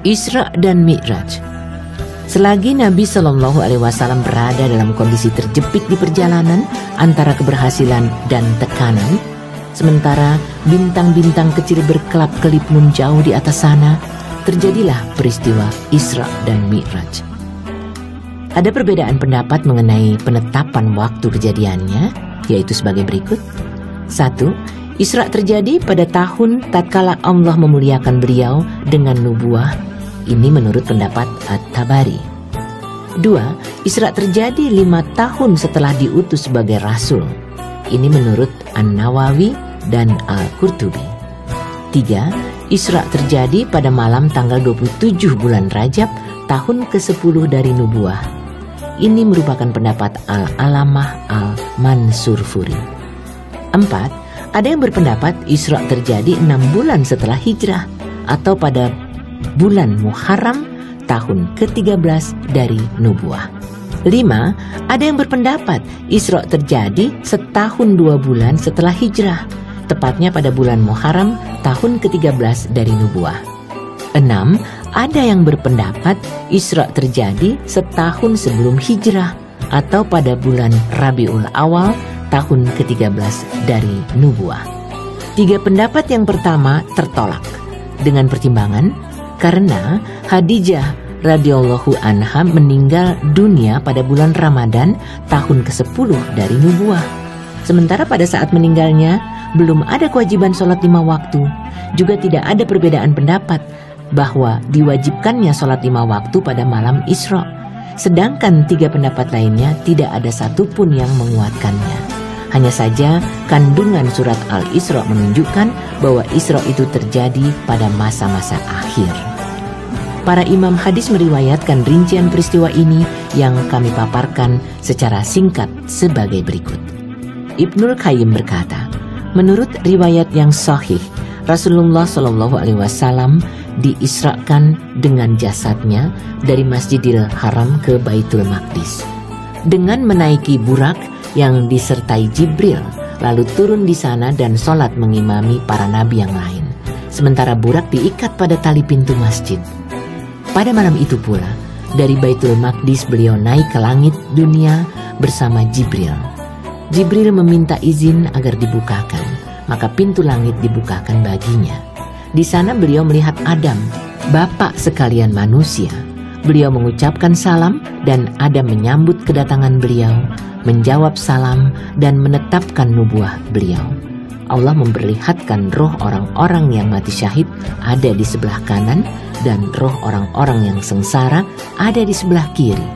Isra dan Mi'raj. Selagi Nabi Shallallahu Alaihi Wasallam berada dalam kondisi terjepit di perjalanan antara keberhasilan dan tekanan, sementara bintang-bintang kecil berkelap-kelip menjauh di atas sana, terjadilah peristiwa Isra dan Mi'raj. Ada perbedaan pendapat mengenai penetapan waktu kejadiannya, yaitu sebagai berikut. 1. Isra terjadi pada tahun tatkala Allah memuliakan beliau dengan nubuah. Ini menurut pendapat At-Tabari. 2. Isra terjadi 5 tahun setelah diutus sebagai rasul. Ini menurut An-Nawawi dan Al-Qurtubi. 3. Isra terjadi pada malam tanggal 27 bulan Rajab tahun ke-10 dari nubuah. Ini merupakan pendapat Al-Alamah Al-Mansurfuri. 4. Ada yang berpendapat Isra terjadi 6 bulan setelah hijrah atau pada bulan Muharram tahun ke-13 dari nubuah. 5. Ada yang berpendapat Isra terjadi setahun 2 bulan setelah hijrah, tepatnya pada bulan Muharram tahun ke-13 dari nubuah. 6. Ada yang berpendapat Isra terjadi setahun sebelum hijrah atau pada bulan Rabiul Awal tahun ke-13 dari nubuah. 3 pendapat yang pertama tertolak dengan pertimbangan karena Khadijah radhiyallahu anha meninggal dunia pada bulan Ramadan tahun ke-10 dari nubuah. Sementara pada saat meninggalnya belum ada kewajiban sholat 5 waktu. Juga tidak ada perbedaan pendapat bahwa diwajibkannya sholat 5 waktu pada malam Isra. Sedangkan 3 pendapat lainnya tidak ada satupun yang menguatkannya. Hanya saja kandungan surat Al-Isra menunjukkan bahwa Isra itu terjadi pada masa-masa akhir. Para imam hadis meriwayatkan rincian peristiwa ini yang kami paparkan secara singkat sebagai berikut. Ibnul Qayyim berkata, menurut riwayat yang sahih, Rasulullah Shallallahu Alaihi Wasallam diisrakan dengan jasadnya dari Masjidil Haram ke Baitul Maqdis dengan menaiki burak yang disertai Jibril, lalu turun di sana dan sholat mengimami para nabi yang lain. Sementara burak diikat pada tali pintu masjid. Pada malam itu pula, dari Baitul Maqdis beliau naik ke langit dunia bersama Jibril. Jibril meminta izin agar dibukakan, maka pintu langit dibukakan baginya. Di sana beliau melihat Adam, bapak sekalian manusia. Beliau mengucapkan salam dan Adam menyambut kedatangan beliau, menjawab salam dan menetapkan nubuah beliau. Allah memperlihatkan roh orang-orang yang mati syahid ada di sebelah kanan dan roh orang-orang yang sengsara ada di sebelah kiri.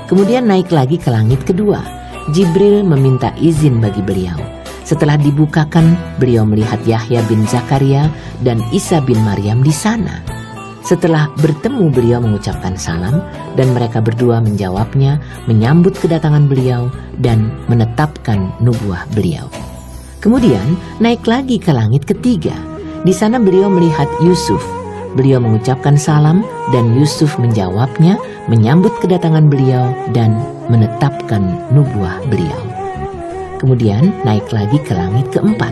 Kemudian naik lagi ke langit kedua. Jibril meminta izin bagi beliau. Setelah dibukakan, beliau melihat Yahya bin Zakaria dan Isa bin Maryam di sana. Setelah bertemu, beliau mengucapkan salam dan mereka berdua menjawabnya, menyambut kedatangan beliau dan menetapkan nubuah beliau. Kemudian naik lagi ke langit ketiga. Di sana beliau melihat Yusuf. Beliau mengucapkan salam dan Yusuf menjawabnya, menyambut kedatangan beliau dan menetapkan nubuah beliau. Kemudian naik lagi ke langit keempat.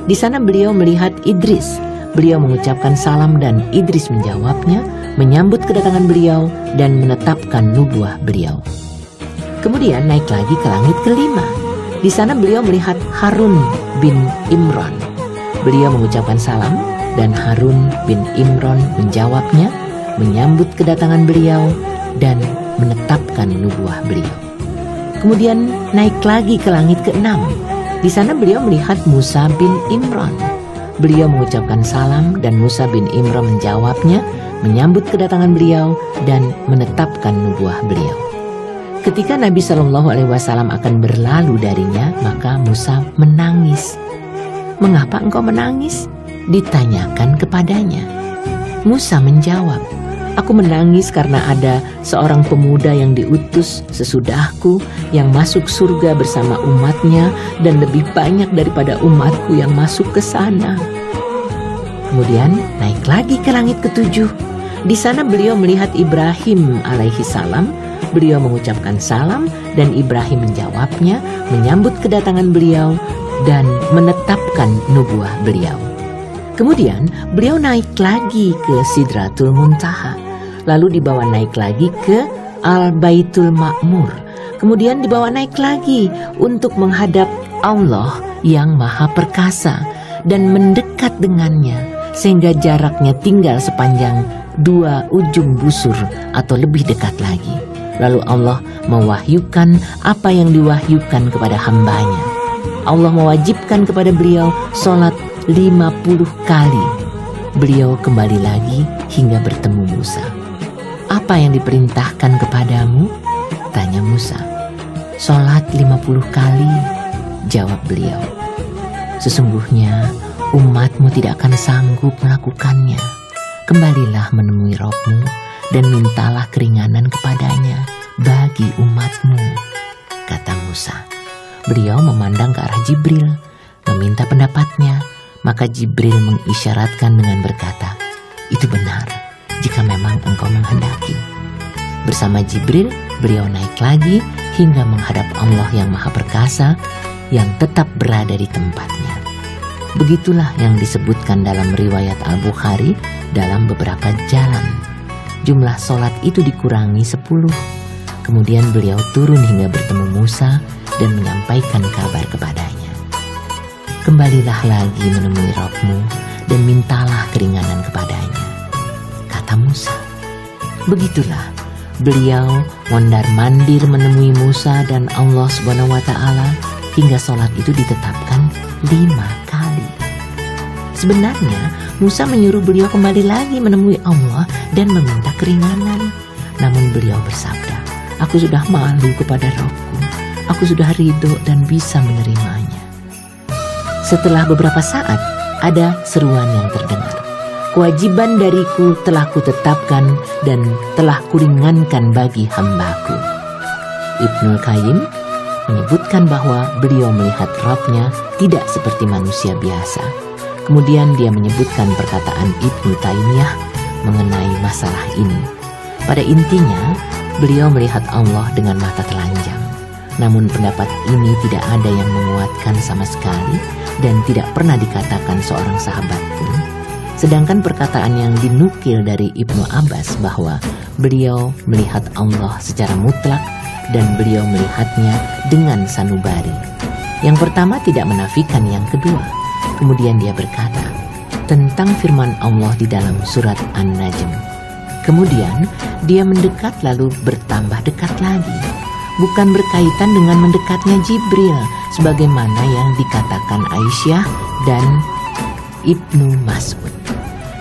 Di sana beliau melihat Idris. Beliau mengucapkan salam dan Idris menjawabnya, menyambut kedatangan beliau dan menetapkan nubuah beliau. Kemudian naik lagi ke langit kelima. Di sana beliau melihat Harun bin Imran. Beliau mengucapkan salam dan Harun bin Imran menjawabnya, menyambut kedatangan beliau dan menetapkan nubuah beliau. Kemudian naik lagi ke langit keenam. Di sana beliau melihat Musa bin Imran. Beliau mengucapkan salam dan Musa bin Imran menjawabnya, menyambut kedatangan beliau dan menetapkan nubuah beliau. Ketika Nabi Shallallahu Alaihi Wasallam akan berlalu darinya, maka Musa menangis. "Mengapa engkau menangis?" ditanyakan kepadanya. Musa menjawab, "Aku menangis karena ada seorang pemuda yang diutus sesudahku yang masuk surga bersama umatnya dan lebih banyak daripada umatku yang masuk ke sana." Kemudian naik lagi ke langit ketujuh. Di sana beliau melihat Ibrahim alaihi salam. Beliau mengucapkan salam dan Ibrahim menjawabnya, menyambut kedatangan beliau dan menetapkan nubuah beliau. Kemudian beliau naik lagi ke Sidratul Muntaha, lalu dibawa naik lagi ke Al-Baitul Ma'mur, kemudian dibawa naik lagi untuk menghadap Allah yang Maha Perkasa dan mendekat dengannya sehingga jaraknya tinggal sepanjang 2 ujung busur atau lebih dekat lagi. Lalu Allah mewahyukan apa yang diwahyukan kepada hambanya. Allah mewajibkan kepada beliau sholat 50 kali. Beliau kembali lagi hingga bertemu Musa. "Apa yang diperintahkan kepadamu?" tanya Musa. "Sholat 50 kali," jawab beliau. "Sesungguhnya umatmu tidak akan sanggup melakukannya. Kembalilah menemui Rabb-mu dan mintalah keringanan kepadanya bagi umatmu," kata Musa. Beliau memandang ke arah Jibril, meminta pendapatnya. Maka Jibril mengisyaratkan dengan berkata, "Itu benar jika memang engkau menghendaki." Bersama Jibril, beliau naik lagi hingga menghadap Allah yang Maha Perkasa yang tetap berada di tempatnya. Begitulah yang disebutkan dalam riwayat Al-Bukhari dalam beberapa jalan. Jumlah sholat itu dikurangi 10. Kemudian beliau turun hingga bertemu Musa dan menyampaikan kabar kepadanya. "Kembalilah lagi menemui Rabb-mu dan mintalah keringanan kepadanya," kata Musa. Begitulah beliau mondar-mandir menemui Musa dan Allah SWT hingga sholat itu ditetapkan 5 kali. Sebenarnya Musa menyuruh beliau kembali lagi menemui Allah dan meminta keringanan. Namun beliau bersabda, "Aku sudah malu kepada Rabb-ku. Aku sudah ridho dan bisa menerimanya." Setelah beberapa saat, ada seruan yang terdengar. "Kewajiban dariku telah kutetapkan dan telah kuringankan bagi hambaku." Ibnul Qayyim menyebutkan bahwa beliau melihat Rabb-nya tidak seperti manusia biasa. Kemudian dia menyebutkan perkataan Ibnu Taimiyah mengenai masalah ini. Pada intinya, beliau melihat Allah dengan mata telanjang. Namun pendapat ini tidak ada yang menguatkan sama sekali dan tidak pernah dikatakan seorang sahabat pun. Sedangkan perkataan yang dinukil dari Ibnu Abbas bahwa beliau melihat Allah secara mutlak dan beliau melihatnya dengan sanubari. Yang pertama tidak menafikan yang kedua. Kemudian dia berkata tentang firman Allah di dalam surat An-Najm. Kemudian dia mendekat lalu bertambah dekat lagi. Bukan berkaitan dengan mendekatnya Jibril sebagaimana yang dikatakan Aisyah dan Ibnu Mas'ud.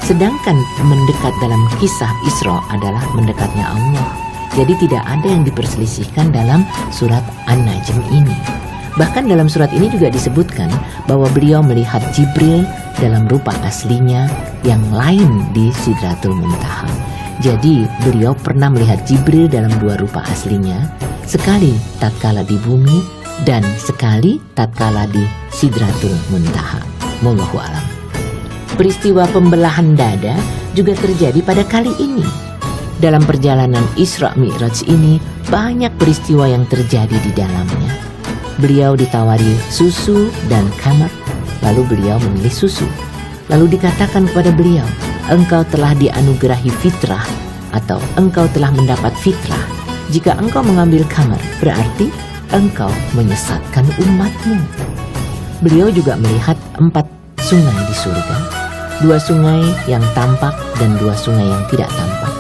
Sedangkan mendekat dalam kisah Isra adalah mendekatnya Allah. Jadi tidak ada yang diperselisihkan dalam surat An-Najm ini. Bahkan dalam surat ini juga disebutkan bahwa beliau melihat Jibril dalam rupa aslinya yang lain di Sidratul Muntaha. Jadi beliau pernah melihat Jibril dalam 2 rupa aslinya, sekali tatkala di bumi dan sekali tatkala di Sidratul Muntaha. Wallahu a'lam. Peristiwa pembelahan dada juga terjadi pada kali ini. Dalam perjalanan Isra Mi'raj ini banyak peristiwa yang terjadi di dalamnya. Beliau ditawari susu dan khamar, lalu beliau memilih susu. Lalu dikatakan kepada beliau, "Engkau telah dianugerahi fitrah," atau "Engkau telah mendapat fitrah. Jika engkau mengambil khamar, berarti engkau menyesatkan umatmu." Beliau juga melihat 4 sungai di surga. 2 sungai yang tampak dan 2 sungai yang tidak tampak.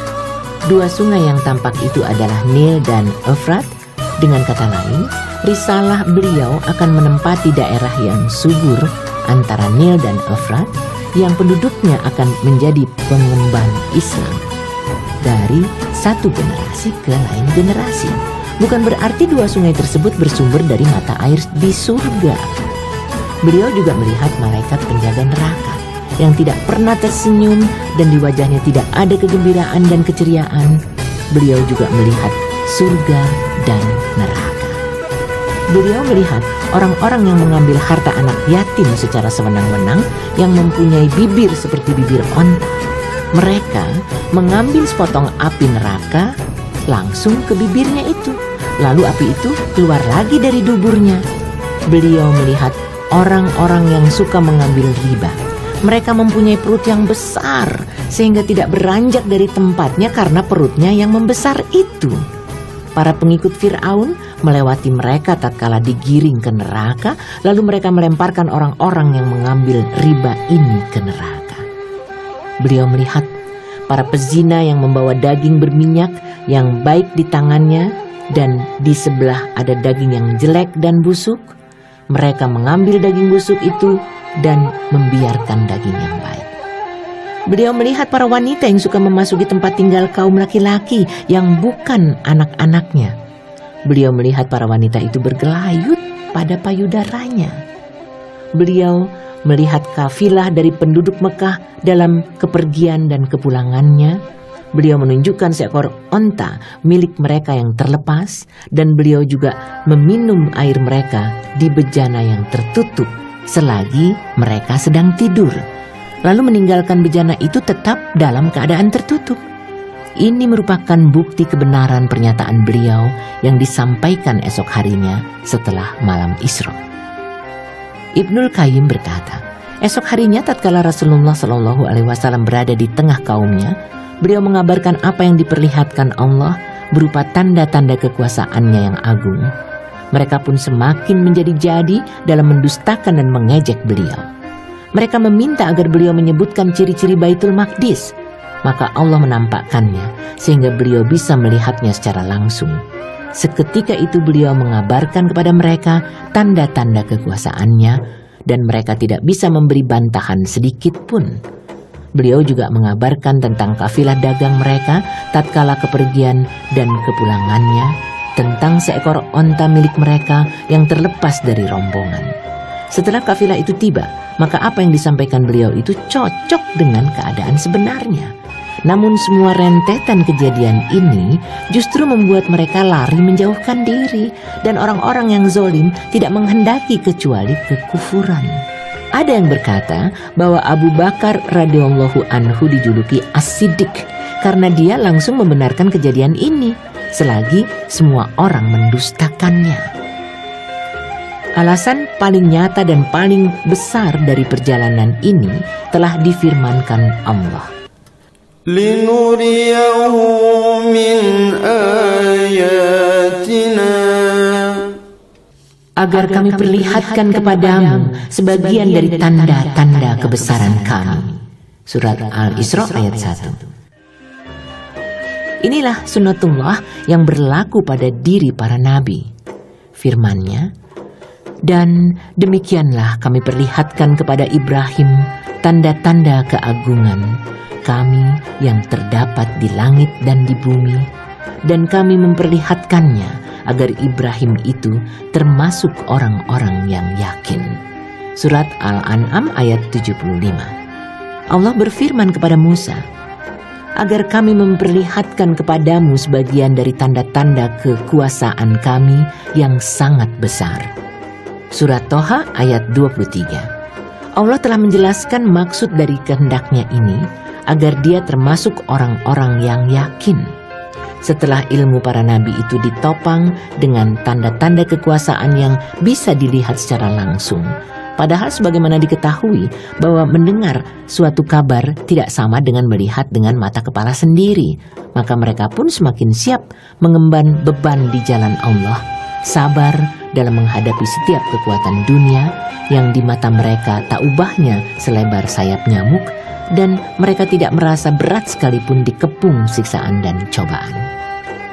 2 sungai yang tampak itu adalah Nil dan Efrat. Dengan kata lain, risalah beliau akan menempati daerah yang subur antara Nil dan Efrat, yang penduduknya akan menjadi pengemban Islam dari satu generasi ke lain generasi. Bukan berarti 2 sungai tersebut bersumber dari mata air di surga. Beliau juga melihat malaikat penjaga neraka yang tidak pernah tersenyum dan di wajahnya tidak ada kegembiraan dan keceriaan. Beliau juga melihat surga dan neraka. Beliau melihat orang-orang yang mengambil harta anak yatim secara sewenang-wenang yang mempunyai bibir seperti bibir onta. Mereka mengambil sepotong api neraka langsung ke bibirnya itu. Lalu api itu keluar lagi dari duburnya. Beliau melihat orang-orang yang suka mengambil riba. Mereka mempunyai perut yang besar sehingga tidak beranjak dari tempatnya karena perutnya yang membesar itu. Para pengikut Fir'aun melewati mereka tatkala digiring ke neraka, lalu mereka melemparkan orang-orang yang mengambil riba ini ke neraka. Beliau melihat para pezina yang membawa daging berminyak yang baik di tangannya, dan di sebelah ada daging yang jelek dan busuk. Mereka mengambil daging busuk itu dan membiarkan daging yang baik. Beliau melihat para wanita yang suka memasuki tempat tinggal kaum laki-laki yang bukan anak-anaknya. Beliau melihat para wanita itu bergelayut pada payudaranya. Beliau melihat kafilah dari penduduk Mekah dalam kepergian dan kepulangannya. Beliau menunjukkan seekor onta milik mereka yang terlepas, dan beliau juga meminum air mereka di bejana yang tertutup selagi mereka sedang tidur, lalu meninggalkan bejana itu tetap dalam keadaan tertutup. Ini merupakan bukti kebenaran pernyataan beliau yang disampaikan esok harinya setelah malam Isra. Ibnul Qayyim berkata, esok harinya tatkala Rasulullah Shallallahu Alaihi Wasallam berada di tengah kaumnya, beliau mengabarkan apa yang diperlihatkan Allah berupa tanda-tanda kekuasaannya yang agung. Mereka pun semakin menjadi-jadi dalam mendustakan dan mengejek beliau. Mereka meminta agar beliau menyebutkan ciri-ciri Baitul Maqdis. Maka Allah menampakkannya sehingga beliau bisa melihatnya secara langsung. Seketika itu beliau mengabarkan kepada mereka tanda-tanda kekuasaannya, dan mereka tidak bisa memberi bantahan sedikit pun. Beliau juga mengabarkan tentang kafilah dagang mereka tatkala kepergian dan kepulangannya, tentang seekor onta milik mereka yang terlepas dari rombongan. Setelah kafilah itu tiba, maka apa yang disampaikan beliau itu cocok dengan keadaan sebenarnya. Namun semua rentetan kejadian ini justru membuat mereka lari menjauhkan diri, dan orang-orang yang zolim tidak menghendaki kecuali kekufuran. Ada yang berkata bahwa Abu Bakar radhiyallahu anhu dijuluki As-Siddiq karena dia langsung membenarkan kejadian ini, selagi semua orang mendustakannya. Alasan paling nyata dan paling besar dari perjalanan ini telah difirmankan Allah. Linuriyahu min ayatina, agar kami perlihatkan kepadamu sebagian dari tanda-tanda kebesaran kami. Surat Al-Isra ayat 1. Inilah sunnatullah yang berlaku pada diri para nabi. Firman-Nya, dan demikianlah kami perlihatkan kepada Ibrahim tanda-tanda keagungan kami yang terdapat di langit dan di bumi, dan kami memperlihatkannya agar Ibrahim itu termasuk orang-orang yang yakin. Surat Al-An'am ayat 75. Allah berfirman kepada Musa, agar kami memperlihatkan kepadamu sebagian dari tanda-tanda kekuasaan kami yang sangat besar. Surat Toha ayat 23. Allah telah menjelaskan maksud dari kehendaknya ini agar dia termasuk orang-orang yang yakin. Setelah ilmu para nabi itu ditopang dengan tanda-tanda kekuasaan yang bisa dilihat secara langsung, padahal sebagaimana diketahui bahwa mendengar suatu kabar tidak sama dengan melihat dengan mata kepala sendiri, maka mereka pun semakin siap mengemban beban di jalan Allah, sabar dalam menghadapi setiap kekuatan dunia yang di mata mereka tak ubahnya selebar sayap nyamuk, dan mereka tidak merasa berat sekalipun dikepung siksaan dan cobaan.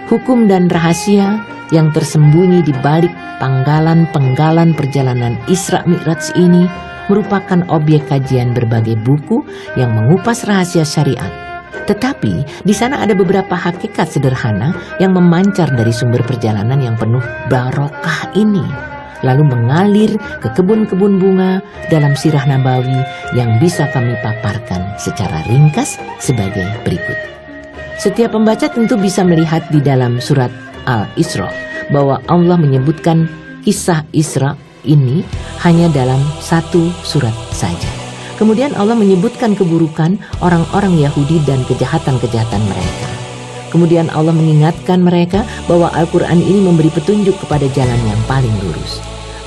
Hukum dan rahasia yang tersembunyi di balik penggalan-penggalan perjalanan Isra Mi'raj ini merupakan objek kajian berbagai buku yang mengupas rahasia syariat. Tetapi di sana ada beberapa hakikat sederhana yang memancar dari sumber perjalanan yang penuh barokah ini, lalu mengalir ke kebun-kebun bunga dalam sirah nabawi yang bisa kami paparkan secara ringkas sebagai berikut. Setiap pembaca tentu bisa melihat di dalam surat Al-Isra bahwa Allah menyebutkan kisah Isra ini hanya dalam satu surat saja. Kemudian Allah menyebutkan keburukan orang-orang Yahudi dan kejahatan-kejahatan mereka. Kemudian Allah mengingatkan mereka bahwa Al-Quran ini memberi petunjuk kepada jalan yang paling lurus.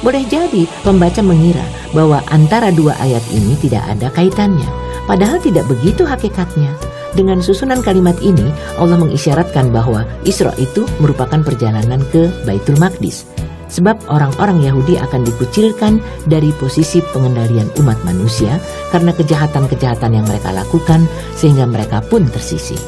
Boleh jadi pembaca mengira bahwa antara dua ayat ini tidak ada kaitannya, padahal tidak begitu hakikatnya. Dengan susunan kalimat ini, Allah mengisyaratkan bahwa Isra itu merupakan perjalanan ke Baitul Maqdis. Sebab orang-orang Yahudi akan dikucilkan dari posisi pengendalian umat manusia karena kejahatan-kejahatan yang mereka lakukan sehingga mereka pun tersisih.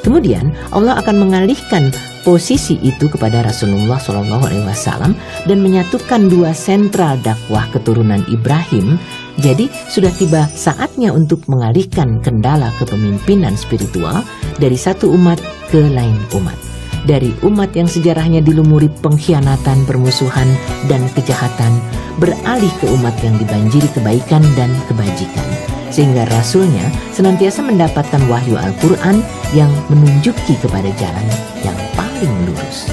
Kemudian Allah akan mengalihkan posisi itu kepada Rasulullah SAW dan menyatukan dua sentral dakwah keturunan Ibrahim. Jadi sudah tiba saatnya untuk mengalihkan kendala kepemimpinan spiritual dari satu umat ke lain umat. Dari umat yang sejarahnya dilumuri pengkhianatan, permusuhan, dan kejahatan, beralih ke umat yang dibanjiri kebaikan dan kebajikan. Sehingga Rasulnya senantiasa mendapatkan wahyu Al-Quran yang menunjuki kepada jalan yang paling lurus.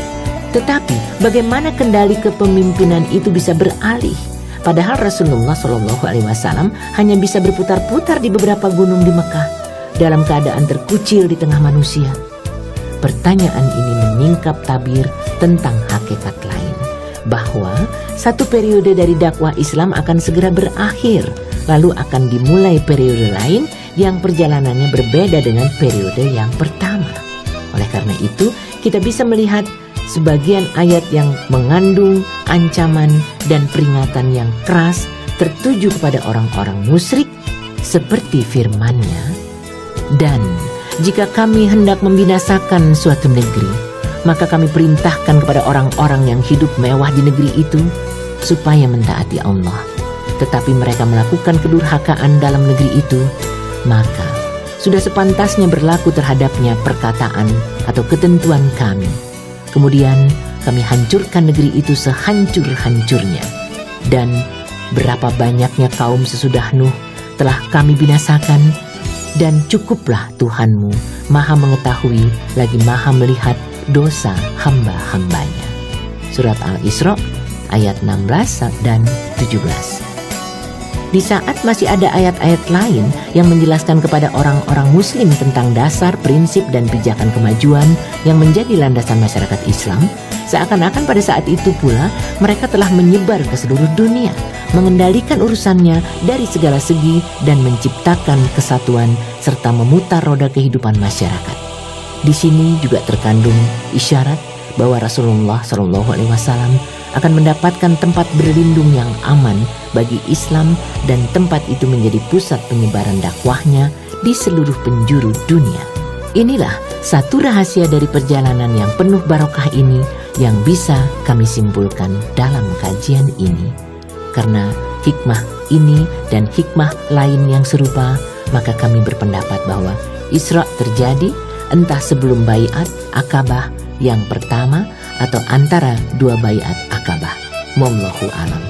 Tetapi bagaimana kendali kepemimpinan itu bisa beralih? Padahal Rasulullah SAW hanya bisa berputar-putar di beberapa gunung di Mekah dalam keadaan terkucil di tengah manusia. Pertanyaan ini menyingkap tabir tentang hakikat lain, bahwa satu periode dari dakwah Islam akan segera berakhir, lalu akan dimulai periode lain yang perjalanannya berbeda dengan periode yang pertama. Oleh karena itu, kita bisa melihat sebagian ayat yang mengandung ancaman dan peringatan yang keras tertuju kepada orang-orang musyrik seperti firman-Nya, dan jika kami hendak membinasakan suatu negeri, maka kami perintahkan kepada orang-orang yang hidup mewah di negeri itu supaya mentaati Allah. Tetapi mereka melakukan kedurhakaan dalam negeri itu, maka sudah sepantasnya berlaku terhadapnya perkataan atau ketentuan kami. Kemudian kami hancurkan negeri itu sehancur-hancurnya. Dan berapa banyaknya kaum sesudah Nuh telah kami binasakan. Dan cukuplah Tuhanmu Maha mengetahui lagi Maha melihat dosa hamba-hambanya. Surat Al-Isra ayat 16 dan 17. Di saat masih ada ayat-ayat lain yang menjelaskan kepada orang-orang muslim tentang dasar, prinsip, dan pijakan kemajuan yang menjadi landasan masyarakat Islam, seakan-akan pada saat itu pula mereka telah menyebar ke seluruh dunia, mengendalikan urusannya dari segala segi dan menciptakan kesatuan serta memutar roda kehidupan masyarakat. Di sini juga terkandung isyarat bahwa Rasulullah SAW akan mendapatkan tempat berlindung yang aman bagi Islam dan tempat itu menjadi pusat penyebaran dakwahnya di seluruh penjuru dunia. Inilah satu rahasia dari perjalanan yang penuh barokah ini yang bisa kami simpulkan dalam kajian ini. Karena hikmah ini dan hikmah lain yang serupa, maka kami berpendapat bahwa Isra terjadi entah sebelum baiat Aqabah yang pertama atau antara dua baiat Aqabah. Wallahu a'lam.